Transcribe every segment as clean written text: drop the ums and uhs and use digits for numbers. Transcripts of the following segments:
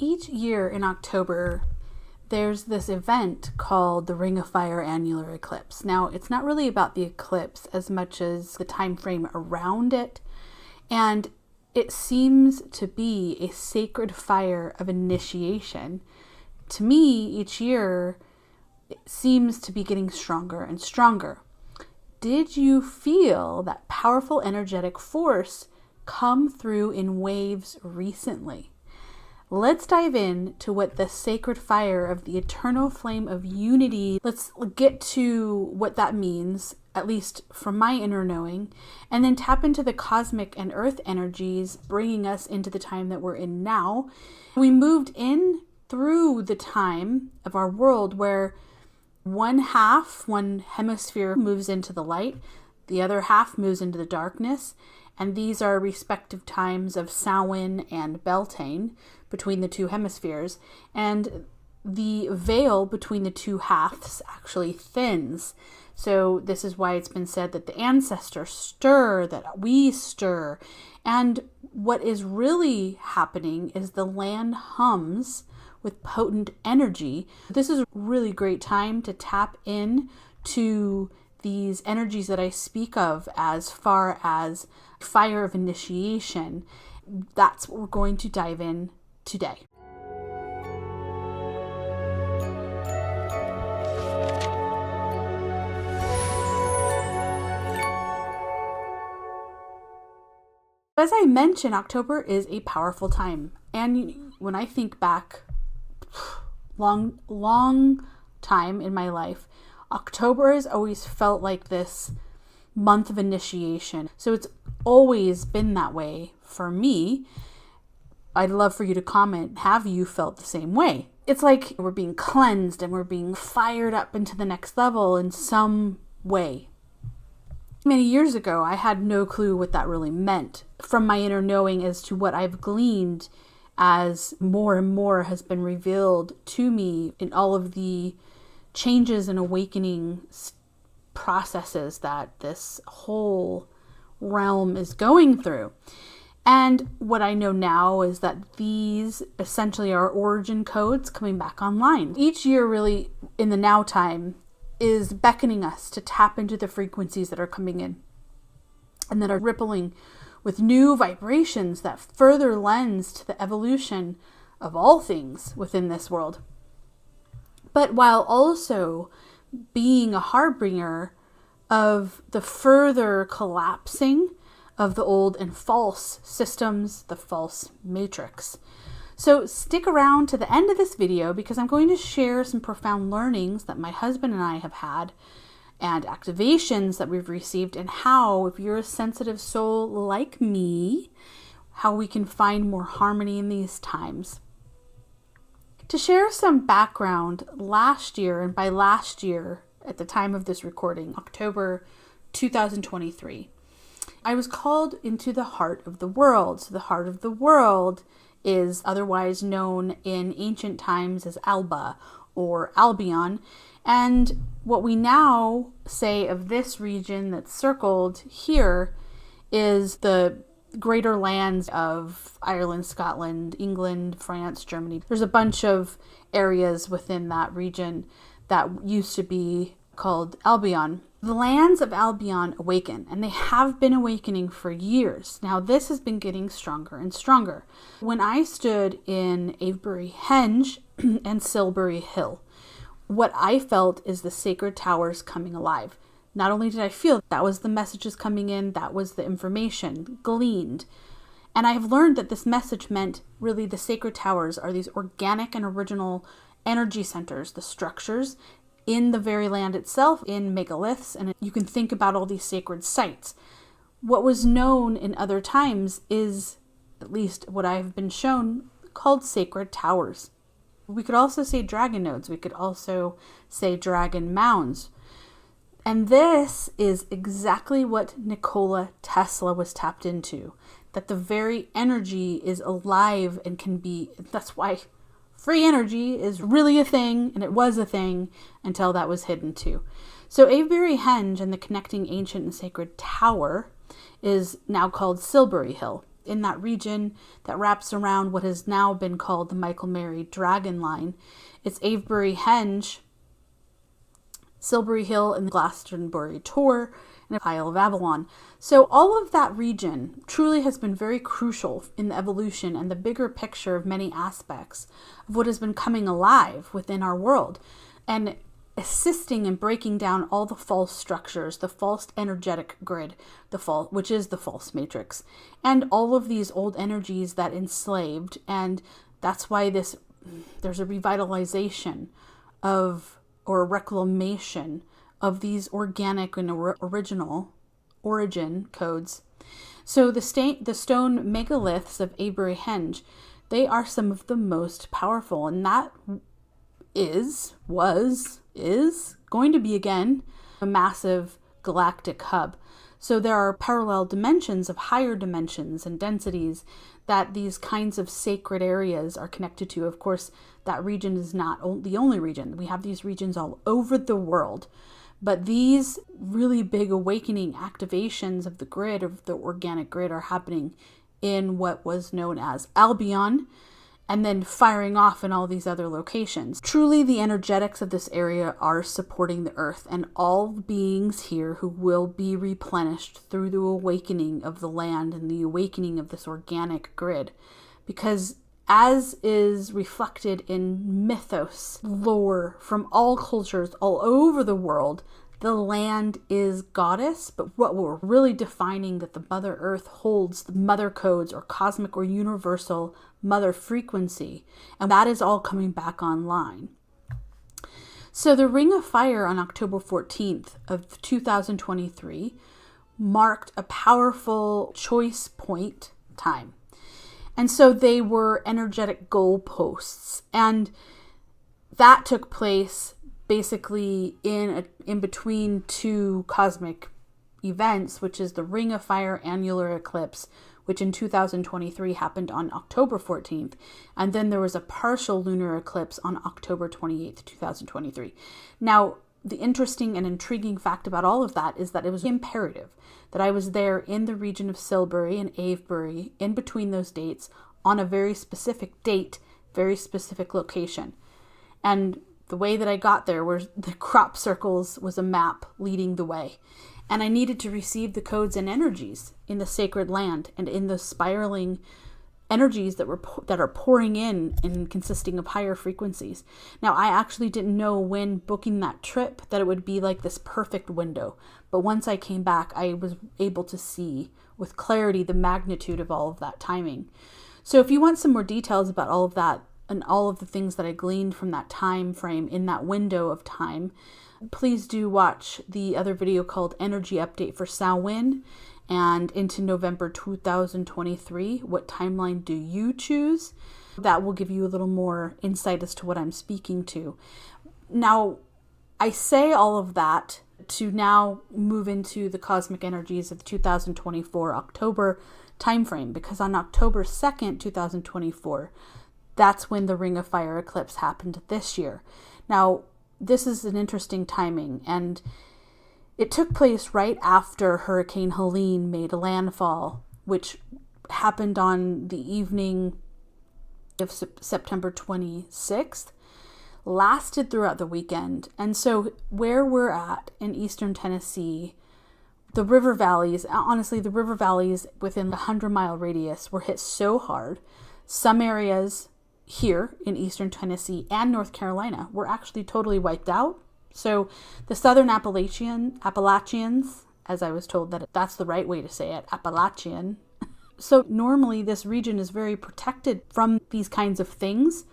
Each year in October, there's this event called the Ring of Fire Annular Eclipse. Now, it's not really about the eclipse as much as the time frame around it. And it seems to be a sacred fire of initiation. To me, each year, it seems to be getting stronger and stronger. Did you feel that powerful energetic force come through in waves recently? Let's dive in to what the sacred fire of the eternal flame of unity, let's get to what that means, at least from my inner knowing, and then tap into the cosmic and earth energies, bringing us into the time that we're in now. We moved in through the time of our world where one hemisphere moves into the light, the other half moves into the darkness, and these are respective times of Samhain and Beltane between the two hemispheres, and the veil between the two halves actually thins. So this is why it's been said that the ancestors stir, that we stir. And what is really happening is the land hums with potent energy. This is a really great time to tap in to these energies that I speak of as far as fire of initiation. That's what we're going to dive in today. As I mentioned, October is a powerful time. And when I think back, long time in my life, October has always felt like this month of initiation. So it's always been that way for me. I'd love for you to comment, have you felt the same way? It's like we're being cleansed and we're being fired up into the next level in some way. Many years ago, I had no clue what that really meant from my inner knowing as to what I've gleaned as more and more has been revealed to me in all of the changes and awakening processes that this whole realm is going through. And what I know now is that these essentially are origin codes coming back online. Each year really in the now time is beckoning us to tap into the frequencies that are coming in and that are rippling with new vibrations that further lends to the evolution of all things within this world. But while also being a harbinger of the further collapsing of the old and false systems, the false matrix. So stick around to the end of this video because I'm going to share some profound learnings that my husband and I have had and activations that we've received, and how, if you're a sensitive soul like me, how we can find more harmony in these times. To share some background, last year, and by last year, at the time of this recording, October 2023, I was called into the heart of the world. So the heart of the world is otherwise known in ancient times as Alba or Albion. And what we now say of this region that's circled here is the greater lands of Ireland, Scotland, England, France, Germany. There's a bunch of areas within that region that used to be called Albion. The lands of Albion awaken, and they have been awakening for years. Now, this has been getting stronger and stronger. When I stood in Avebury Henge and Silbury Hill, what I felt is the sacred towers coming alive. Not only did I feel that was the messages coming in, that was the information gleaned. And I've learned that this message meant really the sacred towers are these organic and original energy centers, the structures in the very land itself, in megaliths, and you can think about all these sacred sites. What was known in other times is, at least what I've been shown, called sacred towers. We could also say dragon nodes. We could also say dragon mounds. And this is exactly what Nikola Tesla was tapped into, that the very energy is alive and can be, that's why free energy is really a thing, and it was a thing until that was hidden too. So Avebury Henge and the connecting ancient and sacred tower is now called Silbury Hill. in that region that wraps around what has now been called the Michael Mary Dragon Line. It's Avebury Henge, Silbury Hill, and the Glastonbury Tor, and Isle of Avalon. So all of that region truly has been very crucial in the evolution and the bigger picture of many aspects of what has been coming alive within our world, and assisting in breaking down all the false structures, the false energetic grid, which is the false matrix, and all of these old energies that enslaved. And that's why there's a revitalization of, or a reclamation of, these organic and original origin codes. So the stone megaliths of Avebury Henge, they are some of the most powerful, and that is going to be again a massive galactic hub. So there are parallel dimensions of higher dimensions and densities that these kinds of sacred areas are connected to. Of course, that region is not the only region. We have these regions all over the world. But these really big awakening activations of the grid, of the organic grid, are happening in what was known as Albion, and then firing off in all these other locations. Truly, the energetics of this area are supporting the earth and all beings here who will be replenished through the awakening of the land and the awakening of this organic grid. Because as is reflected in mythos, lore from all cultures all over the world, the land is goddess, but what we're really defining that the Mother Earth holds the mother codes, or cosmic or universal mother frequency, and that is all coming back online. So the Ring of Fire on October 14th of 2023 marked a powerful choice point time. And so they were energetic goalposts, and that took place basically in between two cosmic events, which is the Ring of Fire Annular Eclipse, which in 2023 happened on October 14th, and then there was a partial lunar eclipse on October 28th, 2023. Now, the interesting and intriguing fact about all of that is that it was imperative that I was there in the region of Silbury and Avebury in between those dates on a very specific date, very specific location. And the way that I got there was the crop circles was a map leading the way. And I needed to receive the codes and energies in the sacred land and in the spiraling energies that are pouring in and consisting of higher frequencies. Now, I actually didn't know when booking that trip that it would be like this perfect window. But once I came back, I was able to see with clarity the magnitude of all of that timing. So if you want some more details about all of that and all of the things that I gleaned from that time frame in that window of time, please do watch the other video called Energy Update for Samhain and into November 2023. What timeline do you choose? That will give you a little more insight as to what I'm speaking to. Now, I say all of that to now move into the cosmic energies of the 2024 October timeframe, because on October 2nd, 2024, that's when the Ring of Fire eclipse happened this year. Now, this is an interesting timing, and it took place right after Hurricane Helene made a landfall, which happened on the evening of September 26th, lasted throughout the weekend. And so where we're at in eastern Tennessee, the river valleys, honestly, the river valleys within the 100-mile radius were hit so hard. Some areas here in eastern Tennessee and North Carolina were actually totally wiped out. So the southern Appalachians, as I was told that that's the right way to say it, Appalachian. So normally this region is very protected from these kinds of things.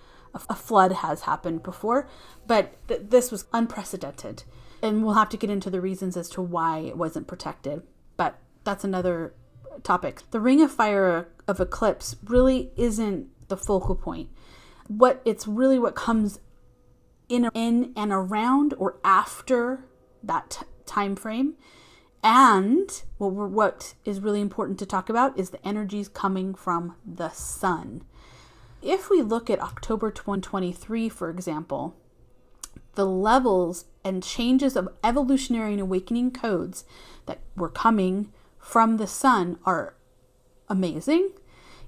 A flood has happened before, but this was unprecedented. And we'll have to get into the reasons as to why it wasn't protected. But that's another topic. The Ring of Fire of Eclipse really isn't the focal point. What comes in and around or after that time frame. And what is really important to talk about is the energies coming from the sun. If we look at October 2023, for example, the levels and changes of evolutionary and awakening codes that were coming from the sun are amazing.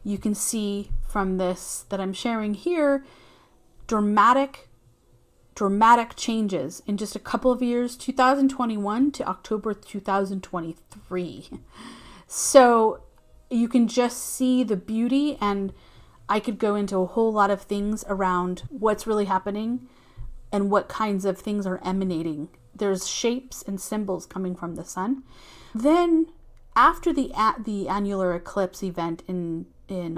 you can see from this that I'm sharing here, dramatic changes in just a couple of years, 2021 to October 2023. So you can just see the beauty, and I could go into a whole lot of things around what's really happening and what kinds of things are emanating. There's shapes and symbols coming from the sun. Then after the annular eclipse event in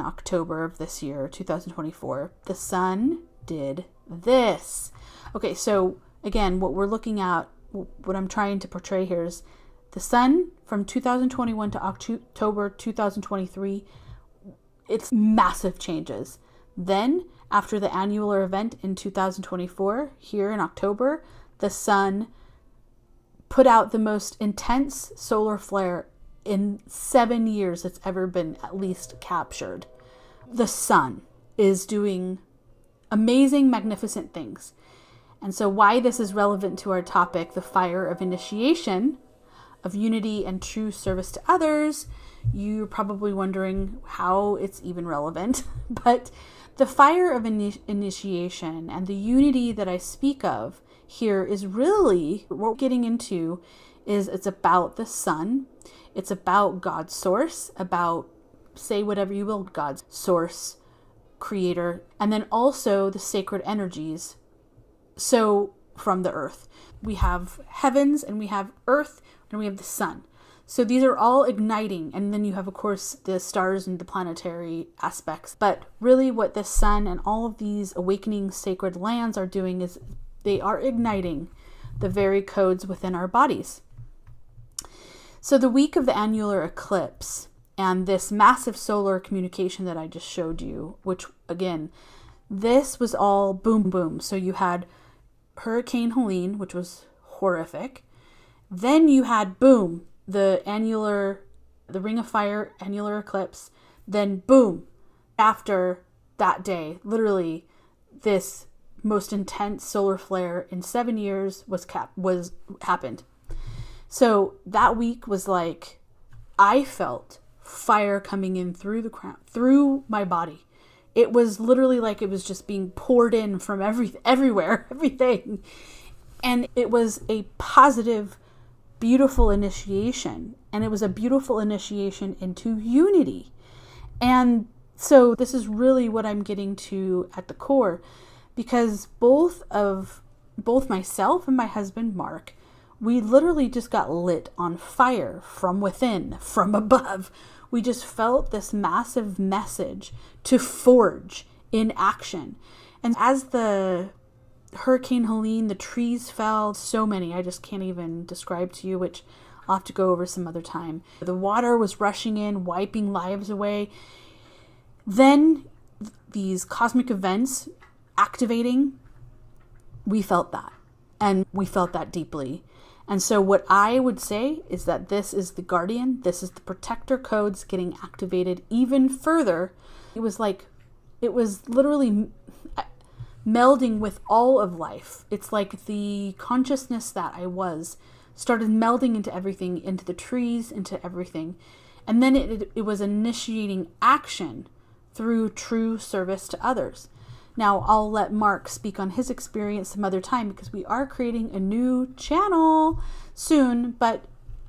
October of this year, 2024, the sun did this. Okay, so again, what we're looking at, what I'm trying to portray here is the sun from 2021 to October 2023, it's massive changes. Then, after the annular event in 2024, here in October, the sun put out the most intense solar flare in 7 years that's ever been at least captured. The sun is doing amazing, magnificent things. And so why this is relevant to our topic, the fire of initiation, of unity and true service to others, you're probably wondering how it's even relevant. But the fire of initiation and the unity that I speak of here is really, what we're getting into is it's about the sun. It's about GodSource, about, say whatever you will, God's source, creator, and then also the sacred energies. So from the earth, we have heavens and we have earth and we have the sun. So these are all igniting. And then you have, of course, the stars and the planetary aspects. But really what the sun and all of these awakening sacred lands are doing is they are igniting the very codes within our bodies. So the week of the annular eclipse and this massive solar communication that I just showed you, which again, this was all boom, boom. So you had Hurricane Helene, which was horrific. Then you had, boom, the Ring of Fire annular eclipse. Then boom, after that day, literally this most intense solar flare in 7 years happened. So that week was like, I felt fire coming in through the crown, through my body. It was literally like it was just being poured in from everywhere, everything. And it was a positive, beautiful initiation. And it was a beautiful initiation into unity. And so this is really what I'm getting to at the core, because both myself and my husband, Mark, we literally just got lit on fire from within, from above. We just felt this massive message to forge in action. And as the Hurricane Helene, the trees fell, so many, I just can't even describe to you, which I'll have to go over some other time. The water was rushing in, wiping lives away. Then these cosmic events activating, we felt that. And we felt that deeply. And so what I would say is that this is the guardian, this is the protector codes getting activated even further. It was literally melding with all of life. It's like the consciousness that I was started melding into everything, into the trees, into everything. And then it was initiating action through true service to others. Now, I'll let Mark speak on his experience some other time because we are creating a new channel soon, but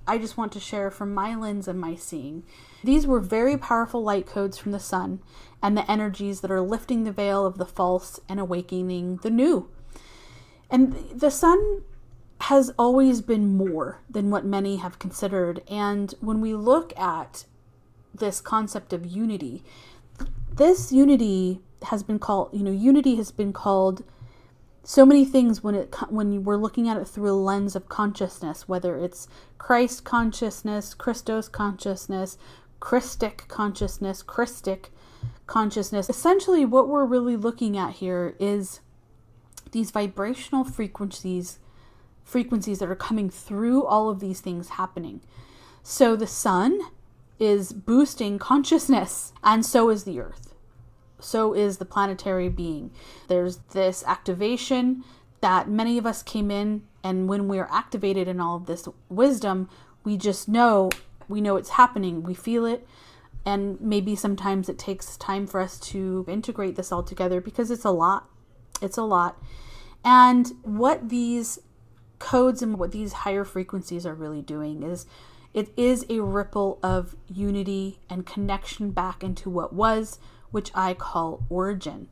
I just want to share from my lens and my seeing. These were very powerful light codes from the sun and the energies that are lifting the veil of the false and awakening the new. And the sun has always been more than what many have considered. And when we look at this concept of unity, this unity has been called, unity has been called so many things when we're looking at it through a lens of consciousness, whether it's Christ consciousness, Christos consciousness, Christic consciousness, Christic consciousness. Essentially, what we're really looking at here is these vibrational frequencies that are coming through all of these things happening. So the sun is boosting consciousness, and so is the earth. So is the planetary being. There's this activation that many of us came in, and when we are activated in all of this wisdom, we know it's happening. We feel it. And maybe sometimes it takes time for us to integrate this all together because it's a lot. It's a lot. And what these codes and what these higher frequencies are really doing is it is a ripple of unity and connection back into what was, which I call origin.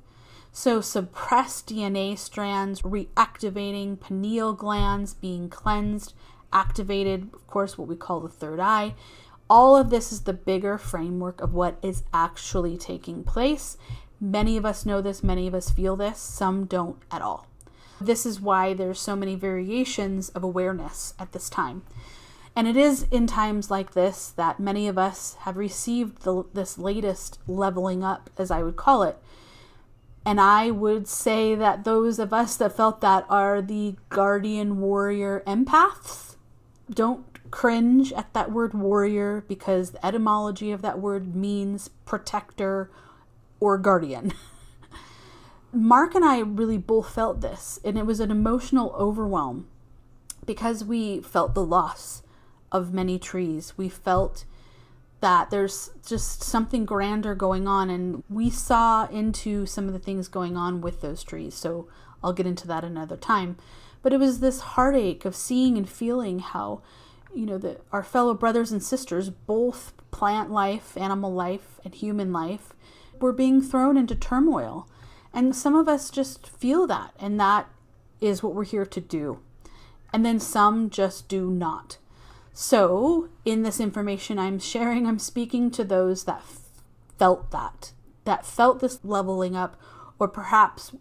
So suppressed DNA strands reactivating, pineal glands being cleansed, activated, of course, what we call the third eye. All of this is the bigger framework of what is actually taking place. Many of us know this, many of us feel this, some don't at all. This is why there's so many variations of awareness at this time. And it is in times like this that many of us have received this latest leveling up, as I would call it. And I would say that those of us that felt that are the guardian warrior empaths. Don't cringe at that word warrior, because the etymology of that word means protector or guardian. Mark and I really both felt this, and it was an emotional overwhelm because we felt the loss of many trees. We felt that there's just something grander going on, and we saw into some of the things going on with those trees. So I'll get into that another time. But it was this heartache of seeing and feeling how, our fellow brothers and sisters, both plant life, animal life, and human life, were being thrown into turmoil. And some of us just feel that, and that is what we're here to do. And then some just do not. So in this information I'm sharing, I'm speaking to those that felt that felt this leveling up, or perhaps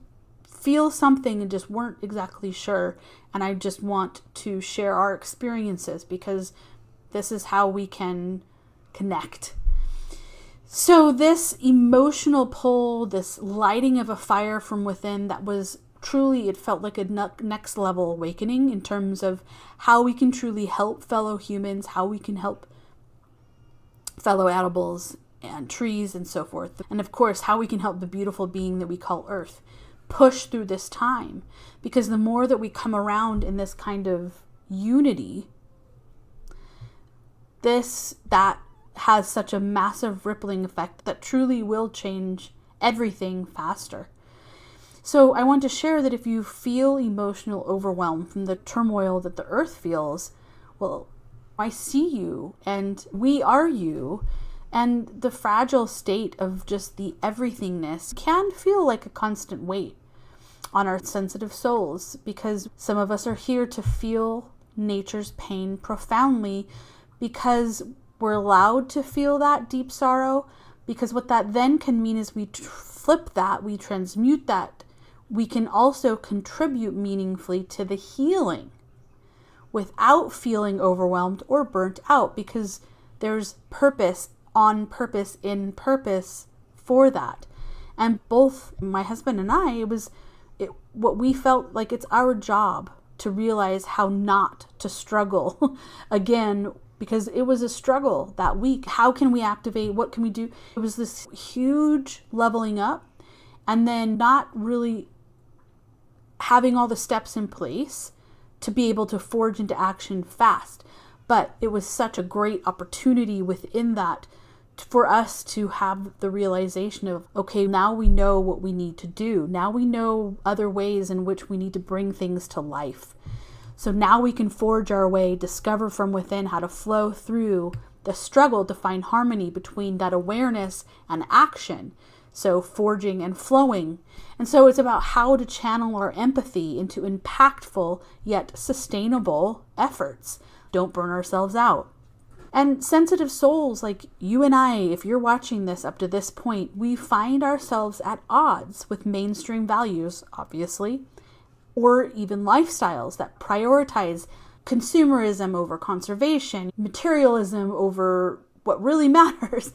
feel something and just weren't exactly sure. And I just want to share our experiences because this is how we can connect. So this emotional pull, this lighting of a fire from within, that was truly, it felt like a next level awakening in terms of how we can truly help fellow humans, how we can help fellow animals and trees and so forth. And of course, how we can help the beautiful being that we call Earth push through this time. Because the more that we come around in this kind of unity, that has such a massive rippling effect that truly will change everything faster. So I want to share that if you feel emotional overwhelm from the turmoil that the earth feels, well, I see you and we are you, and the fragile state of just the everythingness can feel like a constant weight on our sensitive souls, because some of us are here to feel nature's pain profoundly because we're allowed to feel that deep sorrow, because what that then can mean is we flip that, we transmute that. We can also contribute meaningfully to the healing without feeling overwhelmed or burnt out, because there's purpose on purpose in purpose for that. And both my husband and I, what we felt like it's our job to realize how not to struggle again, because it was a struggle that week. How can we activate? What can we do? It was this huge leveling up, and then not really having all the steps in place to be able to forge into action fast. But it was such a great opportunity within that for us to have the realization of, okay, now we know what we need to do. Now we know other ways in which we need to bring things to life. So now we can forge our way, discover from within how to flow through the struggle to find harmony between that awareness and action. So forging and flowing. And so it's about how to channel our empathy into impactful yet sustainable efforts. Don't burn ourselves out. And sensitive souls like you and I, if you're watching this up to this point, we find ourselves at odds with mainstream values, obviously, or even lifestyles that prioritize consumerism over conservation, materialism over what really matters.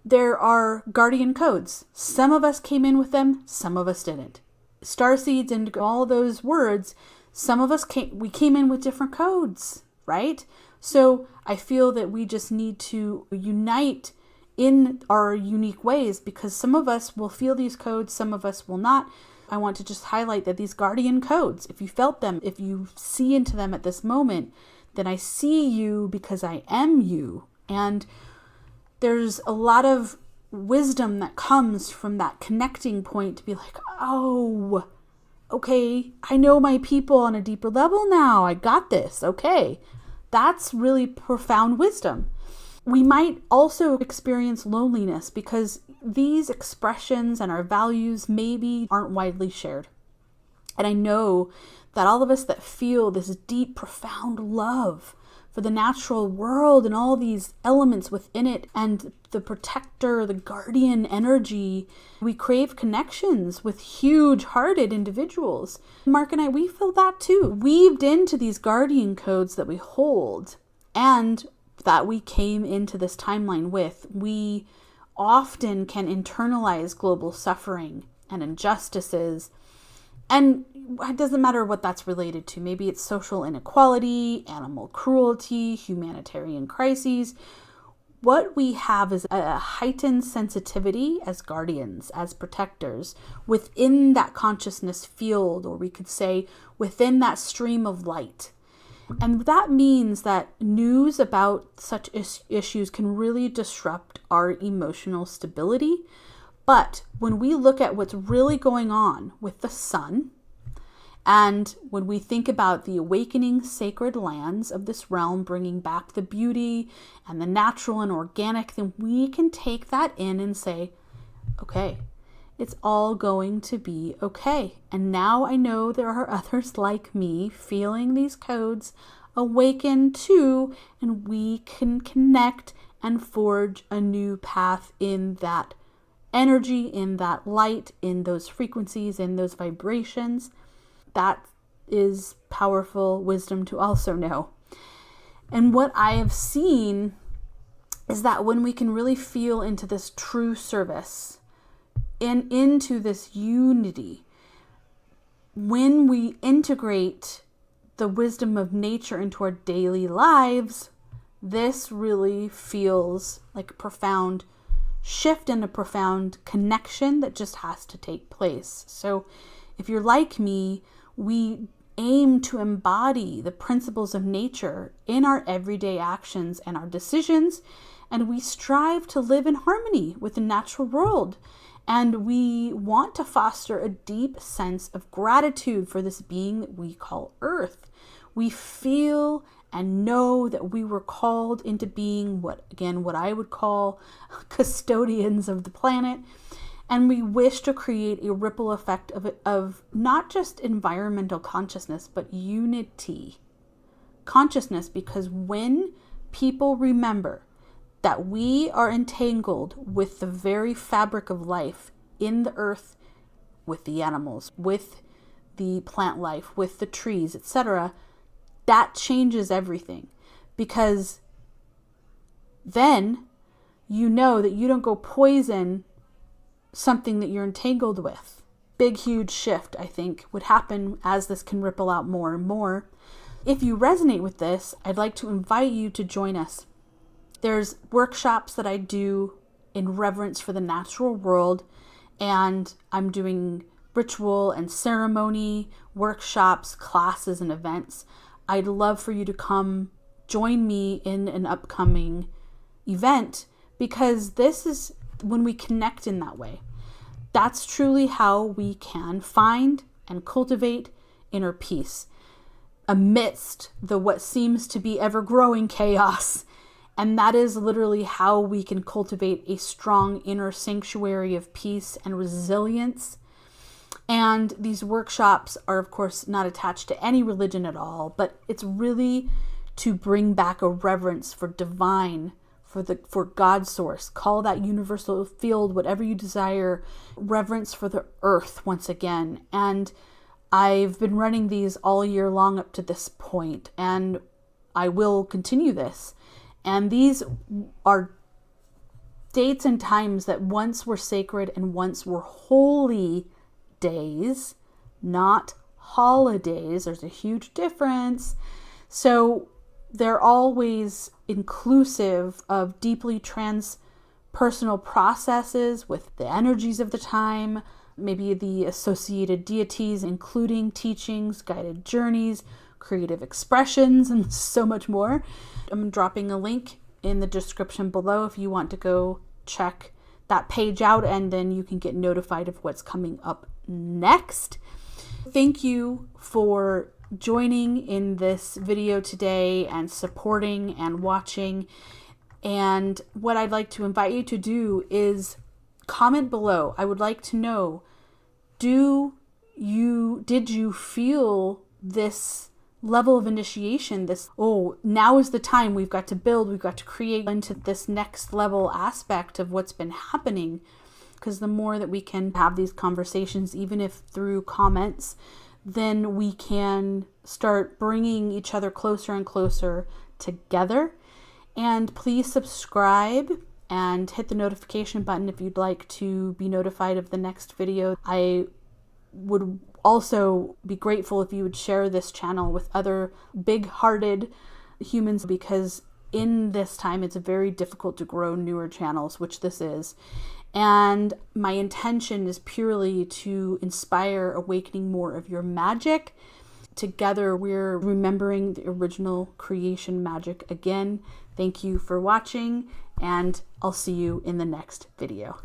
There are guardian codes. Some of us came in with them, some of us didn't. Starseeds and all those words, some of us came in with different codes, right? So I feel that we just need to unite in our unique ways, because some of us will feel these codes, some of us will not. I want to just highlight that these guardian codes, if you felt them, if you see into them at this moment, then I see you because I am you. And there's a lot of wisdom that comes from that connecting point to be like, oh, okay, I know my people on a deeper level now. I got this. Okay. That's really profound wisdom. We might also experience loneliness because these expressions and our values maybe aren't widely shared. And I know that all of us that feel this deep, profound love for the natural world and all these elements within it and the protector, the guardian energy, we crave connections with huge-hearted individuals. Mark and I, we feel that too. Weaved into these guardian codes that we hold and that we came into this timeline with, we often can internalize global suffering and injustices. And it doesn't matter what that's related to. Maybe it's social inequality, animal cruelty, humanitarian crises. What we have is a heightened sensitivity as guardians, as protectors, within that consciousness field, or we could say within that stream of light. And that means that news about such issues can really disrupt our emotional stability. But when we look at what's really going on with the sun, and when we think about the awakening sacred lands of this realm, bringing back the beauty and the natural and organic, then we can take that in and say, okay, it's all going to be okay. And now I know there are others like me feeling these codes awaken too, and we can connect and forge a new path in that energy, in that light, in those frequencies, in those vibrations. That is powerful wisdom to also know. And what I have seen is that when we can really feel into this true service and into this unity, when we integrate the wisdom of nature into our daily lives, this really feels like a profound shift and a profound connection that just has to take place. So if you're like me, we aim to embody the principles of nature in our everyday actions and our decisions, and we strive to live in harmony with the natural world. And we want to foster a deep sense of gratitude for this being that we call Earth. We feel and know that we were called into being what I would call custodians of the planet. And we wish to create a ripple effect of not just environmental consciousness, but unity consciousness. Because when people remember that we are entangled with the very fabric of life in the earth, with the animals, with the plant life, with the trees, etc., that changes everything. Because then you know that you don't go poison something that you're entangled with. Big, huge shift, I think, would happen as this can ripple out more and more. If you resonate with this, I'd like to invite you to join us. There's workshops that I do in reverence for the natural world, and I'm doing ritual and ceremony workshops, classes, and events. I'd love for you to come join me in an upcoming event, because this is when we connect in that way. That's truly how we can find and cultivate inner peace amidst the what seems to be ever-growing chaos. And that is literally how we can cultivate a strong inner sanctuary of peace and resilience. And these workshops are, of course, not attached to any religion at all, but it's really to bring back a reverence for divine, for GodSource. Call that universal field, whatever you desire. Reverence for the earth once again. And I've been running these all year long up to this point, and I will continue this. And these are dates and times that once were sacred and once were holy days, not holidays. There's a huge difference. So they're always inclusive of deeply transpersonal processes with the energies of the time, maybe the associated deities, including teachings, guided journeys, creative expressions, and so much more. I'm dropping a link in the description below if you want to go check that page out, and then you can get notified of what's coming up next. Thank you for joining in this video today and supporting and watching. And what I'd like to invite you to do is comment below. I would like to know, did you feel this level of initiation, this, oh, now is the time, we've got to build, we've got to create into this next level aspect of what's been happening? Because the more that we can have these conversations, even if through comments, then we can start bringing each other closer and closer together. And please subscribe and hit the notification button if you'd like to be notified of the next video. I would also be grateful if you would share this channel with other big-hearted humans, because in this time it's very difficult to grow newer channels, which this is. And my intention is purely to inspire awakening more of your magic. Together we're remembering the original creation magic again. Thank you for watching, and I'll see you in the next video.